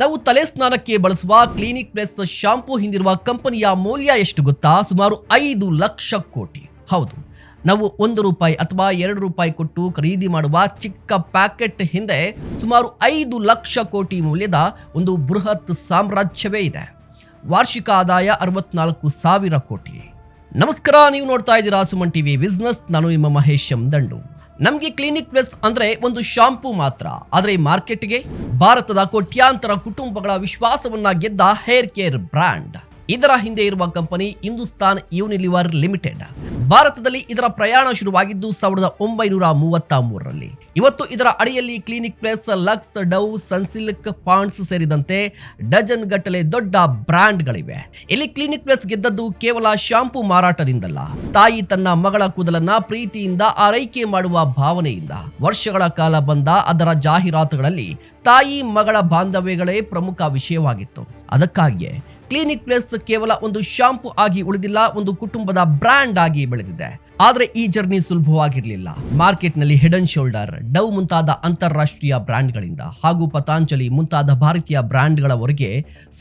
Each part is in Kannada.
ನಾವು ತಲೆ ಸ್ನಾನಕ್ಕೆ ಬಳಸುವ ಕ್ಲಿನಿಕ್ ಪ್ಲಸ್ ಶಾಂಪೂ ಹಿಂದಿರುವ ಕಂಪನಿಯ ಮೌಲ್ಯ ಎಷ್ಟು ಗೊತ್ತಾ? ಸುಮಾರು 5 ಲಕ್ಷ ಕೋಟಿ. ಹೌದು, ನಾವು ₹1 ಅಥವಾ ₹2 ಕೊಟ್ಟು ಖರೀದಿ ಮಾಡುವ ಚಿಕ್ಕ ಪ್ಯಾಕೆಟ್ ಹಿಂದೆ ಸುಮಾರು 5 ಲಕ್ಷ ಕೋಟಿ ಮೌಲ್ಯದ ಒಂದು ಬೃಹತ್ ಸಾಮ್ರಾಜ್ಯವೇ ಇದೆ. ವಾರ್ಷಿಕ ಆದಾಯ 64,000 ಕೋಟಿ. ನಮಸ್ಕಾರ, ನೀವು ನೋಡ್ತಾ ಇದ್ದೀರಾ ಸುಮನ್ ಟಿವಿ ಬಿಸ್ನೆಸ್. ನಾನು ನಿಮ್ಮ ಮಹೇಶ್ ದಂಡು. ನಮಗೆ ಕ್ಲಿನಿಕ್ ಪ್ಲಸ್ ಅಂದ್ರೆ ಒಂದು ಶಾಂಪೂ ಮಾತ್ರ, ಆದರೆ ಮಾರ್ಕೆಟ್ಗೆ ಭಾರತದ ಕೋಟ್ಯಾಂತರ ಕುಟುಂಬಗಳ ವಿಶ್ವಾಸವನ್ನ ಗೆದ್ದ ಹೇರ್ ಕೇರ್ ಬ್ರ್ಯಾಂಡ್. ಇದರ ಹಿಂದೆ ಇರುವ ಕಂಪನಿ ಹಿಂದೂಸ್ತಾನ್ ಯೂನಿಲಿವರ್ ಲಿಮಿಟೆಡ್. ಭಾರತದಲ್ಲಿ ಇದರ ಪ್ರಯಾಣ ಶುರುವಾಗಿದ್ದು 1933ರಲ್ಲಿ. ಇವತ್ತು ಇದರ ಅಡಿಯಲ್ಲಿ ಕ್ಲಿನಿಕ್ ಪ್ಲಸ್, ಲಕ್ಸ್, ಡವ್, ಸನ್ಸಿಲ್ಕ್, ಪಾಂಡ್ಸ್ ಸೇರಿದಂತೆ ಡಜನ್ ಗಟ್ಟಲೆ ದೊಡ್ಡ ಬ್ರ್ಯಾಂಡ್ಗಳಿವೆ. ಇಲ್ಲಿ ಕ್ಲಿನಿಕ್ ಪ್ಲಸ್ ಗೆದ್ದದ್ದು ಕೇವಲ ಶಾಂಪೂ ಮಾರಾಟದಿಂದಲ್ಲ, ತಾಯಿ ತನ್ನ ಮಗಳ ಕೂದಲನ್ನ ಪ್ರೀತಿಯಿಂದ ಆರೈಕೆ ಮಾಡುವ ಭಾವನೆಯಿಂದ. ವರ್ಷಗಳ ಕಾಲ ಬಂದ ಅದರ ಜಾಹೀರಾತುಗಳಲ್ಲಿ ತಾಯಿ ಮಗಳ ಬಾಂಧವ್ಯಗಳೇ ಪ್ರಮುಖ ವಿಷಯವಾಗಿತ್ತು. ಅದಕ್ಕಾಗಿಯೇ ಕ್ಲಿನಿಕ್ ಪ್ಲಸ್ ಕೇವಲ ಒಂದು ಶಾಂಪೂ ಆಗಿ ಉಳಿದಿಲ್ಲ, ಒಂದು ಕುಟುಂಬದ ಬ್ರ್ಯಾಂಡ್ ಆಗಿ ಬೆಳೆದಿದೆ. ಆದರೆ ಈ ಜರ್ನಿ ಸುಲಭವಾಗಿರಲಿಲ್ಲ. ಮಾರ್ಕೆಟ್ನಲ್ಲಿ ಹೆಡ್ ಅಂಡ್ ಶೋಲ್ಡರ್, ಡವ್ ಮುಂತಾದ ಅಂತಾರಾಷ್ಟ್ರೀಯ ಬ್ರ್ಯಾಂಡ್ಗಳಿಂದ ಹಾಗೂ ಪತಾಂಜಲಿ ಮುಂತಾದ ಭಾರತೀಯ ಬ್ರ್ಯಾಂಡ್ಗಳವರೆಗೆ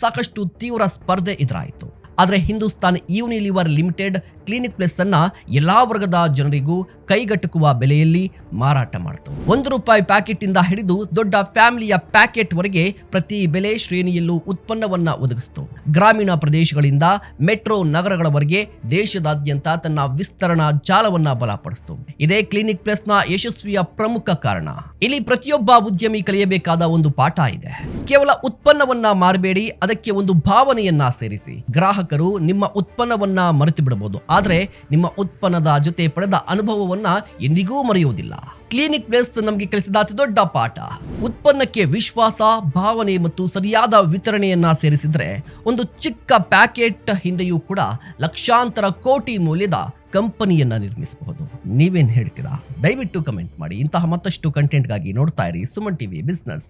ಸಾಕಷ್ಟು ತೀವ್ರ ಸ್ಪರ್ಧೆ ಎದುರಾಯಿತು. ಆದರೆ Hindustan Unilever limited clinic plus ಅನ್ನ ಎಲ್ಲಾ ವರ್ಗದ ಜನರಿಗೂ ಕೈಗೆಟುಕುವ ಬೆಲೆಯಲ್ಲಿ ಮಾರಾಟ ಮಾಡಿತು. ₹1 ಪ್ಯಾಕೆಟ್ ಇಂದ ಹಿಡಿದು ದೊಡ್ಡ ಫ್ಯಾಮಿಲಿಯ ಪ್ಯಾಕೆಟ್ ವರೆಗೆ ಪ್ರತಿ ಬೆಲೆ ಶ್ರೇಣಿಯಲ್ಲೂ ಉತ್ಪನ್ನವನ್ನ ಒದಗಿಸಿತು. ಗ್ರಾಮೀಣ ಪ್ರದೇಶಗಳಿಂದ ಮೆಟ್ರೋ ನಗರಗಳವರೆಗೆ ದೇಶದಾದ್ಯಂತ ತನ್ನ ವಿಸ್ತರಣಾ ಜಾಲವನ್ನ ಬಲಪಡಿಸಿತು. ಇದೇ ಕ್ಲಿನಿಕ್ ಪ್ಲಸ್ ನ ಯಶಸ್ವಿಯ ಪ್ರಮುಖ ಕಾರಣ. ಇಲ್ಲಿ ಪ್ರತಿಯೊಬ್ಬ ಉದ್ಯಮಿ ಕಲಿಯಬೇಕಾದ ಒಂದು ಪಾಠ ಇದೆ. ಕೇವಲ ಉತ್ಪನ್ನವನ್ನ ಮಾರಬೇಡಿ, ಅದಕ್ಕೆ ಒಂದು ಭಾವನೆಯನ್ನ ಸೇರಿಸಿ. ಗ್ರಾಹಕರು ನಿಮ್ಮ ಉತ್ಪನ್ನವನ್ನ ಮರೆತು ಬಿಡಬಹುದು, ಆದ್ರೆ ನಿಮ್ಮ ಉತ್ಪನ್ನದ ಜೊತೆ ಪಡೆದ ಅನುಭವವನ್ನ ಎಂದಿಗೂ ಮರೆಯುವುದಿಲ್ಲ. ಕ್ಲಿನಿಕ್ ಪ್ಲಸ್ ನಮಗೆ ಕಲಿಸಿದ ಅತಿ ದೊಡ್ಡ ಪಾಠ, ಉತ್ಪನ್ನಕ್ಕೆ ವಿಶ್ವಾಸ, ಭಾವನೆ ಮತ್ತು ಸರಿಯಾದ ವಿತರಣೆಯನ್ನ ಸೇರಿಸಿದ್ರೆ ಒಂದು ಚಿಕ್ಕ ಪ್ಯಾಕೆಟ್ ಹಿಂದೆಯೂ ಕೂಡ ಲಕ್ಷಾಂತರ ಕೋಟಿ ಮೌಲ್ಯದ ಕಂಪನಿಯನ್ನ ನಿರ್ಮಿಸಬಹುದು. ನೀವೇನ್ ಹೇಳ್ತೀರಾ? ದಯವಿಟ್ಟು ಕಮೆಂಟ್ ಮಾಡಿ. ಇಂತಹ ಮತ್ತಷ್ಟು ಕಂಟೆಂಟ್ಗಾಗಿ ನೋಡ್ತಾ ಇರಿ ಸುಮನ್ ಟಿವಿ ಬಿಸ್ನೆಸ್.